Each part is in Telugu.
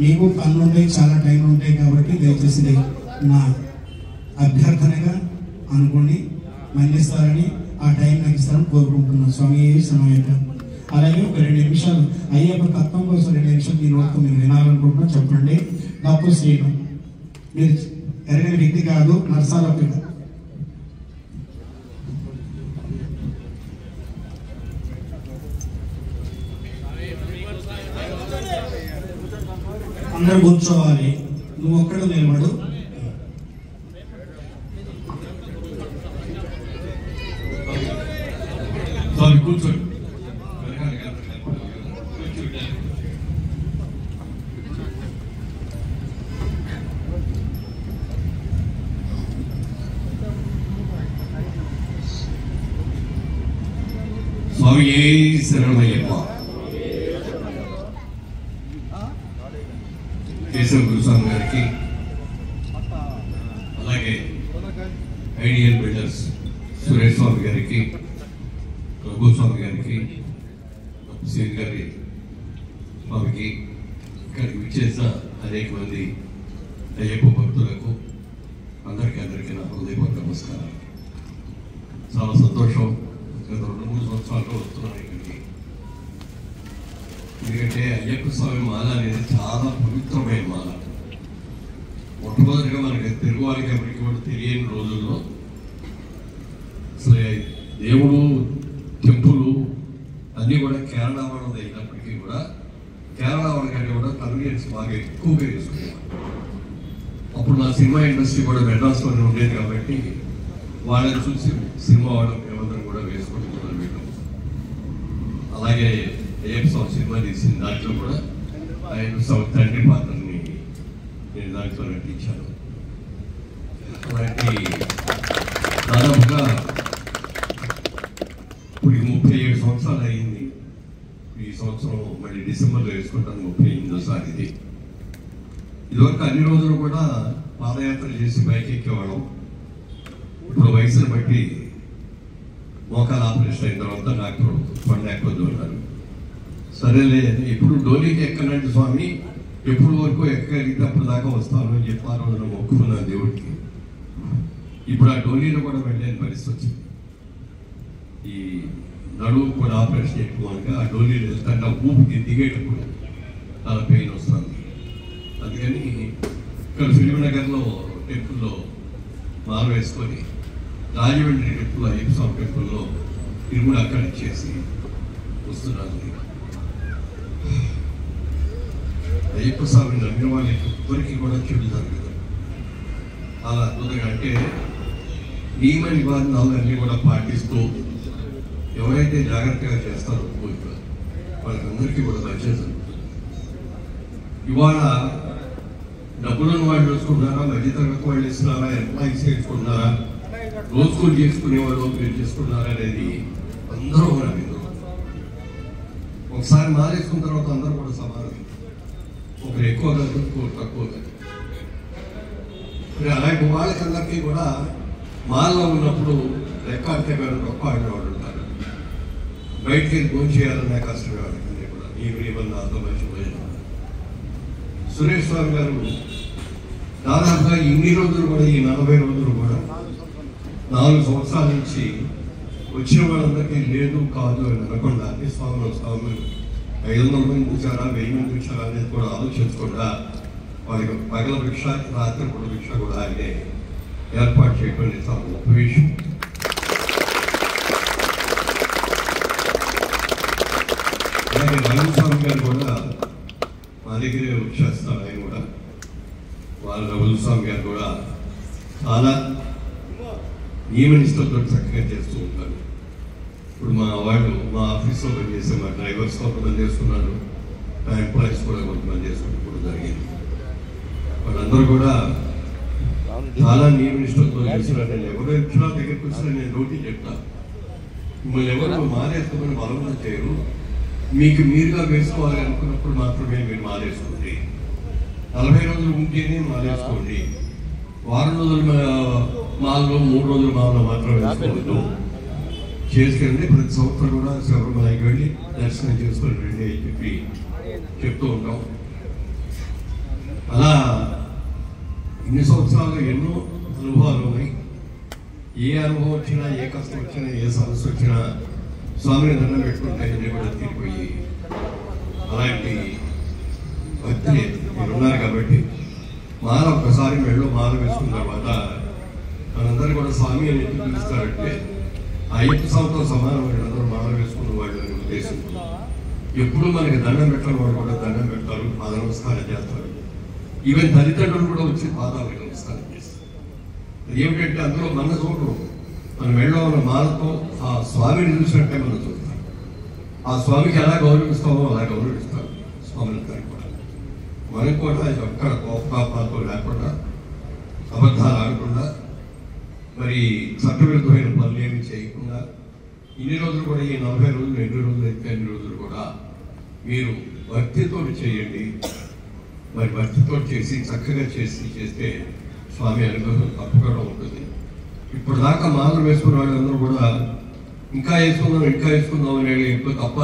మీకు పనులు ఉంటాయి, చాలా టైం ఉంటాయి కాబట్టి దయచేసి నా అభ్యర్థనగా అనుకోండి, మన్నిస్తారని ఆ టైం నాకు ఇస్తారని కోరుకుంటున్నాను. స్వామి సమయంగా అలాగే ఒక 2 నిమిషాలు అయ్యప్ప తత్వం కోసం 2 నిమిషాలు మీ నోటితో మీరు వినాలనుకుంటున్నాను. చెప్పండి. డాక్టర్ శ్రీను మీరు ఎరగని వ్యక్తి కాదు, నర్సాల పిల్ల. అందరూ కూర్చోవాలి, నువ్వు ఒక్కడు నిలబడు. కూర్చోండి. స్వామి శరణమయ్యప్ప. కేశవ గురుస్వామి గారికి, అలాగే ఐడియల్ బిల్డర్స్ సురేష్ స్వామి గారికి, రఘుస్వామి గారికి, సీన్ గారి స్వామికి, ఇక్కడికి విచ్చేసిన అనేక మంది అయ్యప్ప భక్తులకు అందరికీ నా హృదయపూర్వక నమస్కారాలు. చాలా సంతోషం. గత 2-3 సంవత్సరాలుగా వస్తున్నాను ఇక్కడికి. ఎందుకంటే అయ్యప్ప స్వామి మాల అనేది చాలా పవిత్రమైన మాల. మొట్టమొదటిగా మనకి తెలుగు వాళ్ళకి ఎవరికి కూడా తెలియని రోజుల్లో అసలు దేవుడు టెంపుల్ అన్నీ కూడా కేరళ వాళ్ళది అయినప్పటికీ కూడా కేరళ వాళ్ళకంటే కూడా కన్వీనియన్స్ బాగా ఎక్కువగా చేసుకునేవారు. అప్పుడు నా సినిమా ఇండస్ట్రీ కూడా మెడ్రాస్లోనే ఉండేది కాబట్టి వాళ్ళని చూసి సినిమా వాళ్ళ మేమందరం కూడా వేసుకుంటున్నాం వీళ్ళు. అలాగే అయ్యప్ప స్వామి సినిమా తీసిన దాంట్లో కూడా అయ్యప్ప స్వామి తండ్రి పాత్రని నేను దాంట్లో నటించాను. అలాంటి దాదాపుగా ఇప్పుడు 37 సంవత్సరాలు అయింది. ఈ సంవత్సరం మళ్ళీ డిసెంబర్లో వేసుకుంటాను 38వ ఇది. ఇదివరకు అన్ని రోజులు కూడా పాదయాత్ర చేసి బైక్ ఎక్కేవాళ్ళం. ఇప్పుడు వయసును బట్టి మోకాల ఆపరేషన్ అయిన తర్వాత డాక్టర్ కొండ ఎక్కొద్దు అన్నారు. సరేలే ఇప్పుడు డోలీకి ఎక్కనంటే స్వామి ఎప్పుడు వరకు ఎక్కగలిగితే అప్పుడు దాకా వస్తాను అని చెప్పారు. రోజున మొక్కుకున్నాను దేవుడికి. ఇప్పుడు ఆ డోలీలో కూడా వెళ్ళలేని పరిస్థితి వచ్చింది. ఈ నడువు కూడా ఆపరేషన్ ఎక్కువ ఆ డోలీలో వెళ్తాంటే ఆ ఊపికి దిగేటప్పుడు చాలా పెయిన్ వస్తుంది. అందుకని ఇక్కడ ఫిలింనగర్లో టెంపుల్లో మాల వేసుకొని రాజమండ్రి టెంపుల్ అయ్యప్ప స్వామి టెంపుల్లో ఇది కూడా అక్కడ ఇచ్చేసి వస్తున్నాను. అయ్యప్ప స్వామిని నమ్మిన వాళ్ళకి ఎవరికి కూడా చెడు జరగదు. అలా అద్భుతంగా అంటే నియమ నిబంధనలు అన్నీ కూడా పాటిస్తూ ఎవరైతే జాగ్రత్తగా చేస్తారో వాళ్ళకందరికీ కూడా మంచిగా జరుగుతుంది. ఇవాళ డబ్బులను వాళ్ళు చూసుకుంటున్నారా, మధ్యతరగతి వాళ్ళు ఇస్తున్నారా, ఎంప్లాయీస్ చేసుకుంటున్నారా, రోజుకొని చేసుకునే వాళ్ళు మీరు చేసుకున్నారా అనేది అందరూ కూడా ఒకసారి మారేసుకున్న తర్వాత అందరూ కూడా సమానం. ఒకరు ఎక్కువ కాదు, ఒకరు తక్కువ కాదు. అలాంటి వాళ్ళకందరికీ కూడా మాల్లో ఉన్నప్పుడు రెక్కాడితే కానీ గొప్ప ఆడేవాళ్ళు ఉంటారు. బయటికి వెళ్ళి భోజనం చేయాలన్నా కష్టమే వాళ్ళకి కూడా. ఈ నిబంధనలతో మర్చిపోయాను. సురేష్ స్వామి గారు దాదాపుగా ఇన్ని రోజులు కూడా ఈ 40 రోజులు కూడా 4 సంవత్సరాల నుంచి వచ్చిన వాళ్ళందరికీ లేదు కాదు అని అనకుండా అన్ని స్వాములు 500 మంది కూర్చారా 1000 మంది కూర్చారా అనేది కూడా ఆలోచించకుండా వాళ్ళకి పగల భిక్ష రాత్రి కూడా భిక్ష కూడా ఆయనే ఏర్పాటు చేయడం చాలా గొప్ప విషయం. అలాగే రఘుస్వామి గారు కూడా మా దగ్గరే వచ్చేస్తారు. ఆయన కూడా వాళ్ళ రఘుస్వామి గారు కూడా చాలా నియమనిష్టంతో చక్కగా చేస్తూ ఉంటారు. ఇప్పుడు మా వాళ్ళు మా ఆఫీస్లో పనిచేసే మా డ్రైవర్స్ కొంతమంది చేసుకున్నారు, మా ఎంప్లాయీస్ కూడా కొంతమంది చేసుకుంటూ కూడా జరిగింది. వాళ్ళందరూ కూడా చాలా నియమనిష్టంతో చేస్తున్నారు. నేను ఎవరు వచ్చినా దగ్గరికి వచ్చినా నేను రోటీ చెప్తాను, మిమ్మల్ని ఎవరు మారేసుకోమని బలవంతం చేయరు, మీకు మీరుగా వేసుకోవాలి అనుకున్నప్పుడు మాత్రమే మీరు మారేసుకోండి. 40 రోజులు ఉంటేనే మారేసుకోండి. వారం రోజులు మాల్లో 3 రోజులు మాల్లో మాత్రం వేసుకోవద్దు. చేసుకెళ్ళి ప్రతి సంవత్సరం కూడా శబరిమలకి వెళ్ళి దర్శనం చేసుకొని రండి అని చెప్పి చెప్తూ ఉంటాం. ఇన్ని సంవత్సరాలు ఎన్నో అనుభవాలు ఉన్నాయి. ఏ అనుభవం వచ్చినా, ఏ కష్టం వచ్చినా, ఏ సమస్య వచ్చినా స్వామిని దండం పెట్టుకుంటే అన్నీ కూడా తీరిపోయి అలాంటి భక్తి మీరున్నారు కాబట్టి మాల ఒక్కసారి మెళ్ళో మాల వేసుకున్న తర్వాత మనందరూ కూడా స్వామి అని ఎందుకు పిలుస్తారంటే అయ్యప్ప స్వామితో సమానం వీళ్ళందరూ మాల వేసుకున్న వాళ్ళు అనే ఉద్దేశం. ఎప్పుడు మనకి దండం పెట్టిన వాళ్ళు కూడా దండం పెడతారు, పాద నమస్కారం చేస్తారు. ఈవెన్ తల్లిదండ్రులు కూడా వచ్చి పాదాలకు నమస్కారం చేస్తారు. ఏమిటంటే అందులో మన చూడరు, మన మెళ్ళో ఉన్న మాలతో ఆ స్వామిని చూసినట్టే మనం చూస్తాం. ఆ స్వామికి ఎలా గౌరవిస్తామో అలా గౌరవిస్తాం స్వామిని కూడా. మనకు కూడా ఎక్కడ కోపాలతో లేకుండా, అబద్ధాలు ఆడకుండా, మరి చట్టవిరుద్ధమైన పనులు ఏమి చేయకుండా ఇన్ని రోజులు కూడా ఈ 40 రోజులు, 2 రోజులు అయితే అన్ని రోజులు కూడా మీరు భక్తితో చేయండి. మరి భక్తితో చేసి చక్కగా చేస్తే స్వామి అనుగ్రహం తప్పకుండా ఉంటుంది. ఇప్పుడు దాకా మాలలు వేసుకున్న వాళ్ళందరూ కూడా ఇంకా వేసుకుందాం అనేది ఎక్కువ తప్ప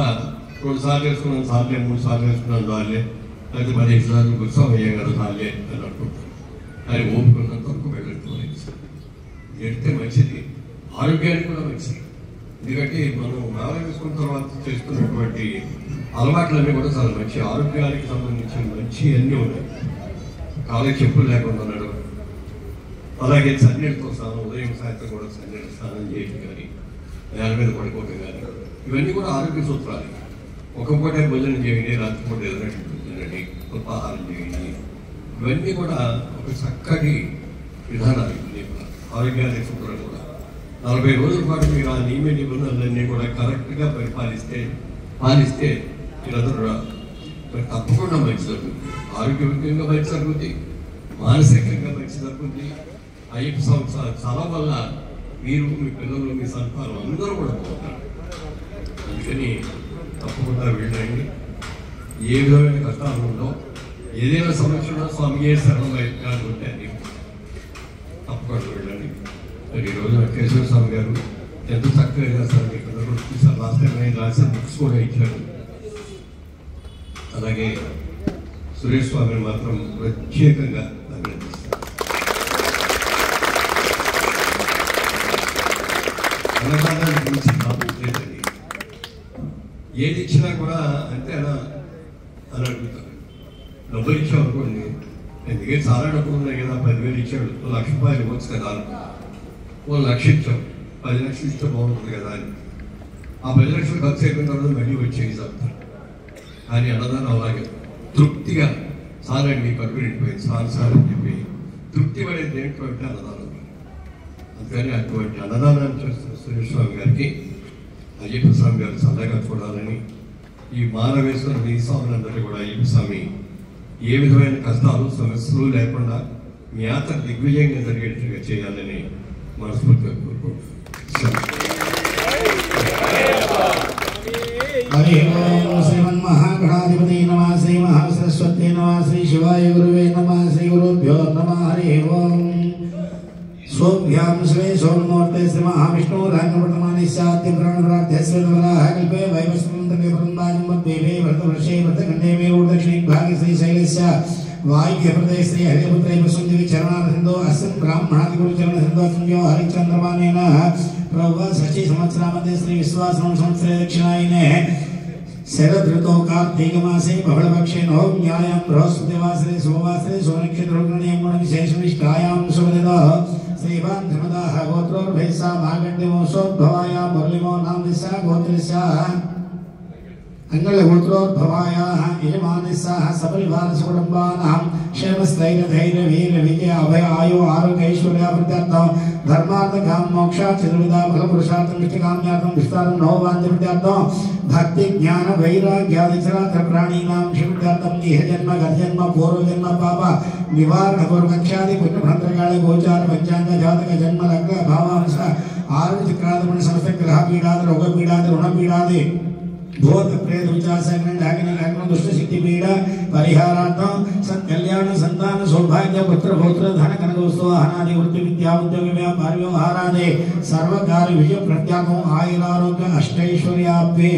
2 సార్లు వేసుకున్నాను సార్లే, 3 సార్లు వేసుకున్నాను సార్లే, అయితే 15 సార్లు ఉత్సవం అయ్యాం కదా సార్లే అని అనుకుంటారు. అది ఓపుకున్నంత వరకు వెళ్తే మంచిది, ఆరోగ్యానికి కూడా మంచిది. ఎందుకంటే మనం మాల వేసుకున్న తర్వాత చేసుకున్నటువంటి అలవాట్లన్నీ కూడా చాలా మంచి, ఆరోగ్యానికి సంబంధించిన మంచి అన్నీ ఉన్నాయి. కాళ్ళకి చెప్పులు లేకుండా ఉండడం, అలాగే చన్నీళ్ళతో స్నానం, ఉదయం సాయంత్రం కూడా చన్నీళ్ళ స్నానం చేయడం కానీ, నేల మీద పడుకోవడం కానీ, ఇవన్నీ కూడా ఆరోగ్య సూత్రాలు. ఒక పూట భోజనం చేయండి, రాత్రిపూట ఏదైనా తినండి, అల్పాహారం చేయండి, ఇవన్నీ కూడా ఒక చక్కటి విధానాలు. ఇవన్నీ కూడా ఆరోగ్యానికి సూత్రాలు కూడా 40 రోజుల పాటు మీరు ఆ నియమ నిబంధనలన్నీ కూడా కరెక్ట్గా పాలిస్తే మీరందరూ తప్పకుండా మంచి జరుగుతుంది. ఆరోగ్యవంతంగా మంచి జరుగుతుంది, మానసికంగా మంచి జరుగుతుంది. అయ్యప్ప సంవత్సరాలు చాలా వల్ల మీరు, మీ పిల్లలు, మీ సంతానం అందరూ కూడా పోతారు. అందుకని తప్పకుండా వెళ్ళండి. ఏ విధమైన కష్టాలు ఉండవు, ఏదైనా సమస్య ఉన్నా స్వామి శరణంగా ఉంటే అని తప్పకుండా వెళ్ళండి. మరి ఈరోజు వెంకటేశ్వర స్వామి గారు ఎంతో చక్కగా చేస్తారు. మీకు అందరూ చూసారు, లాస్ట్ టైం ఆయన రాసిన బుక్స్ కూడా ఇచ్చారు. అలాగే సురేష్ స్వామిని మాత్రం ప్రత్యేకంగా అభినందిస్తారు. అన్నదానానికి గురించి లేదండి, ఏది ఇచ్చినా కూడా అంతే అని అడుగుతారు. డబ్బులు ఇచ్చాం అనుకోండి, ఎందుకంటే చాలా డబ్బులు ఉన్నాయి కదా, 10,000 ఇచ్చాడు, 1,00,000 రూపాయలు ఇవ్వచ్చు కదా, 1,00,000 ఇచ్చాం, 10 లక్షలు ఇస్తే బాగుంటుంది కదా అని. ఆ 10 లక్షలు ఖర్చు అయిపోయిన తర్వాత మళ్ళీ వచ్చేది చెప్తారు. కానీ అన్నదానం అలాగే తృప్తిగా చాలండి, కడుపు నిండిపోయింది, సార్ అని చెప్పి తృప్తి పడేది దేంట్లో అంటే అన్నదానం. అందుకని అటువంటి అన్నదానాన్ని చేస్తున్న సురేష్ స్వామి గారికి అయ్యప్ప స్వామి గారు చల్లగా చూడాలని, ఈ మాల వేసుకున్న మీ స్వాములందరూ కూడా అయ్యప్ప స్వామి ఏ విధమైన కష్టాలు, సమస్యలు లేకుండా మీ యాత్ర దిగ్విజయంగా జరిగేట్టుగా చేయాలని మనస్ఫూర్తిగా కోరుకుంటున్నాను. హరి ఓం శ్రీమన్మహాగణాధిపతి నమః, శ్రీ మహాసరస్వతి నమః, శ్రీ శివాయ గురువే నమః, శ్రీ గురుభ్యో నమః. హరి ఓం సోభ్యాం శివే సోమమూర్తే శ్రీ మహావిష్ణు రాంగవర్తమాని శాంతి ప్రాణప్రార్థ్యస్య వరాహకల్పే వైవస్వంతకే బృందాజం దేవే భరతవర్షే భరతఖండే మే దక్షిణ భాగే శ్రీ శైలస్య వాయువ్య ప్రదేశ శ్రీ హరిపుత్రే వసుందేవి చరణారసిందో అస్మిన్ బ్రాహ్మణాది గురు చరణ సింధో సంజో హరిచంద్రమానేన ప్రభవ షష్ఠి సంవత్సరాमध्ये శ్రీ విశ్వాసం సంవత్సరే దక్షిణాయనే శరద్ ఋతో కార్తీక మాసే బహుళపక్షే నవమ్యాయాం బృహస్పతివాసరే సోమవాసరే సోనక్షత్రగ్రహణీయం గుణవిశేషనిష్టాయాం శుభదినో శ్రీవాన్ ధర్మదాః గోత్రోర్భైసా మాగండ్యమోసోద్భవాయాం మురళిమో నామ దిశా గోత్రస్య अंगलगोत्रोद्भवायाः यजमानस्याः सपरिवारसकुटुम्बानां क्षेमस्थैर्यधैर्यवीर्यविजय अभय आयु आरोग्यैश्वर्याभिवृद्ध्यर्थं धर्मार्थकाममोक्षा चतुर्विधा फलपुरुषार्थं इष्टकाम्यार्थं विस्तारं नववाञ्छिवृद्ध्यर्थं भक्ति ज्ञान वैराग्यादिचराचरप्राणीनां शिवृद्ध्यर्थं इह जन्म गतजन्म पूर्वजन्म पाप निवारण पूर्वक्षादि पुण्यभद्रकाले गोचार पंचांग जातक जन्म लग्न भावांश आरोग्य चक्रादिमण समस्त ग्रह पीडादि रोग पीडादि ऋण पीडादि भूत प्रेत विचारसग्न डाकिनी लग्न दुष्ट सिद्धि पीड़ा परिहारार्थं सत्कल्याण संतान सौभाग्य पुत्र पौत्र धन कनकवस्तु अनादि वृत्ति विद्या उद्योग व्यापार व्यवहारादि सर्व कार्य विजय प्रत्यागम आयुरारोग्य अष्टैश्वर्याभि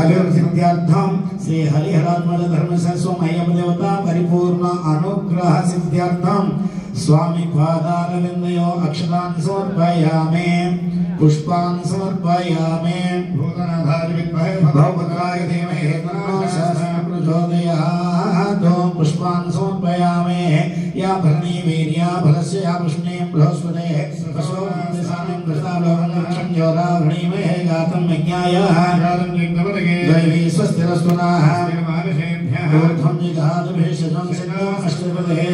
अभिवृद्ध्यर्थं श्री हरिहरात्मज धर्म सरस्वती अय्यप्प देवता परिपूर्ण अनुग्रह सिद्ध्यर्थं स्वामी पादारविन्दयो अक्षतान् समर्पयामि पुष्पान् समर्पयामि भूतनाथाय विद्महे भगवताय धीमहि तन्नो प्रचोदयात् पुष्पान् समर्पयामि या भरणी वीर्या फलस्य या पुष्णे बृहस्पते प्रसोदन्ति सामिं कृतालोकं योरावणीमहे गातं यज्ञाय दैवी स्वस्तिरस्तुनाः ऊर्ध्वं जिगादभिषजं सिद्धं अष्टपदे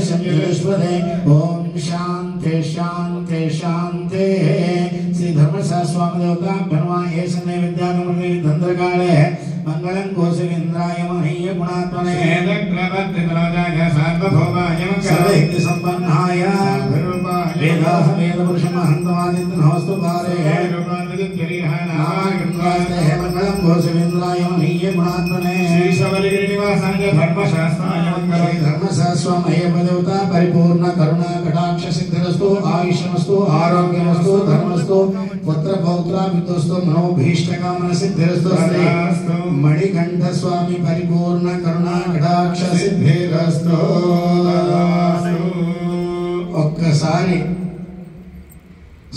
शनिश्वरे ओम शांति शांति शांति श्री धर्मशास्त्र स्वामी देवता भगवान ऐसे विद्यानंद धंधकाले मंगलम कोशवेंद्राय महीय गुणात्मने वेदग्रवत्तिराजाय सार्वभौमाय सर्वहित संपन्नाय वेदाह वेद पुरुष महंतवादित नमस्तु पारे मंगलम कोशवेंद्राय महीय गुणात्मने श्री शबरिगिरि निवासाय धर्मशास्त्राय मंगलम धर्मशास्त्र स्वामी देवता परिपूर्ण करुणा कटाक्ष सिद्धिरस्तु आयुष्यमस्तु आरोग्यमस्तु धर्मस्तु पुत्र पौत्र विद्वस्तु मनोभीष्टकामना सिद्धिरस्तु श्री मणिकंठ स्वामी परिपूर्ण करुणा कटाक्ष सिद्धिरस्तु ఒక్కసారి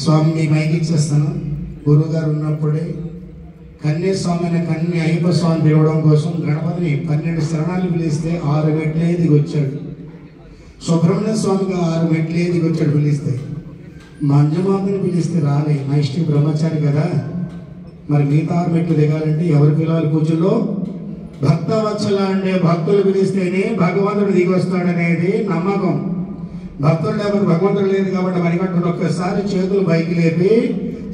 స్వామి మైకి ఇచ్చేస్తాను గురుగారు ఉన్నప్పుడే కన్య స్వామిని కన్య అయ్యప్ప స్వామి పిలవడం కోసం గణపతిని 12 శరణాలు పిలిస్తే 6 మెట్లే దిగొచ్చాడు సుబ్రహ్మణ్య స్వామిగా 6 మెట్లే దిగొచ్చాడు పిలిస్తే మంజుమాతని పిలిస్తే రాలే నా ఇష్టి బ్రహ్మచారి కదా మరి మిగతా 6 మెట్లు దిగాలంటే ఎవరు పిలవాలి పూజల్లో భక్తవత్సల అంటే భక్తులు పిలిస్తేనే భగవంతుడు దిగి వస్తాడనేది నమ్మకం భక్తులు లేకపోతే భగవంతుడు లేదు కాబట్టి మరికంటున్న ఒక్కసారి చేతులు పైకి లేపి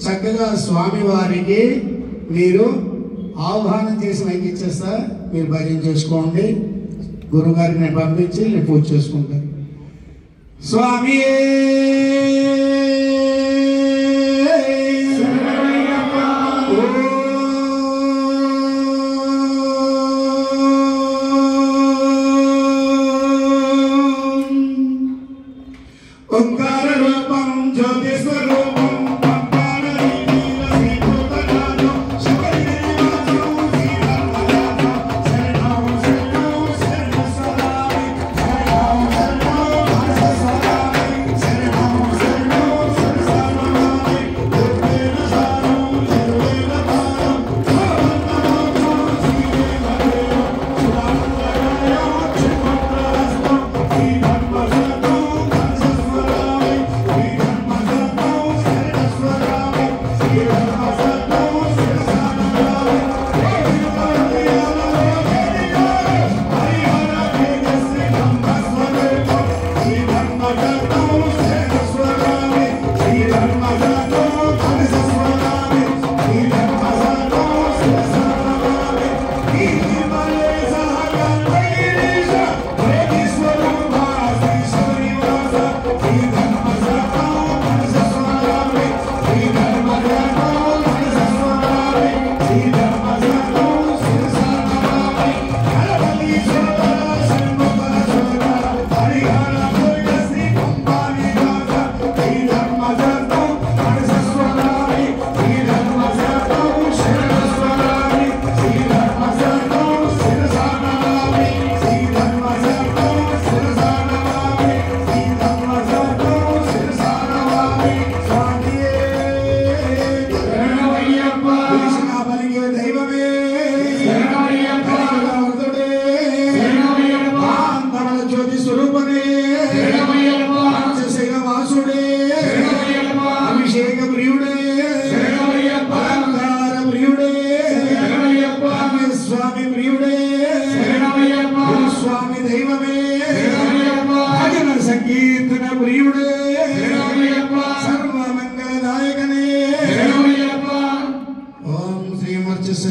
చక్కగా స్వామి వారికి మీరు ఆహ్వానం చేసి మైకి ఇచ్చేస్తా మీరు భజన చేసుకోండి గురుగారికి నేను పంపించి నేను పూజ చేసుకుంటాను స్వామి ओंकार रूपम ज्योति स्वरूपम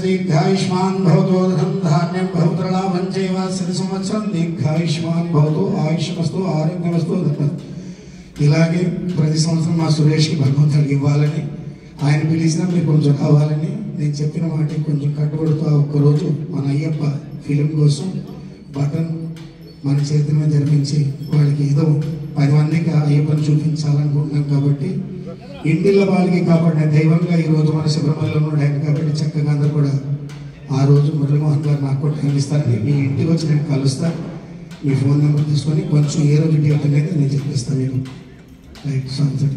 दीर्घायुष्मान भवतो धन धान्यं बहुतरलाभं चैव शत संवत्सरं दीर्घायुष्मान भवतो आयुष्यमस्तु आरोग्यमस्तु ఇలాగే ప్రతి సంవత్సరం మా సురేష్కి భగవంతుడికి ఇవ్వాలని ఆయన పిలిచినా మీరు కొంచెం కావాలని నేను చెప్పిన మాట కొంచెం కట్టుబడుతూ ఒక్కరోజు మన అయ్యప్ప ఫిలిం కోసం బటన్ మన చేతి మీద జరిపించి వాళ్ళకి ఏదో 10 మందికి అయ్యప్పని చూపించాలనుకుంటున్నాం కాబట్టి ఇంటిలో వాళ్ళకి కాబట్టి దైవంగా ఈరోజు మన శబరిమలలో ఉన్నాడు కాబట్టి చక్కగా అందరూ కూడా ఆ రోజు మురళీమోహన్ గారు నాకు కూడా టైం ఇస్తారని మీ ఇంటికి వచ్చి నేను కలుస్తాను మీ ఫోన్ నెంబర్ తీసుకొని కొంచెం ఏ రోజు డేట్ అనేది నేను చెప్పిస్తాను మీకు. రైట్ స్వామి.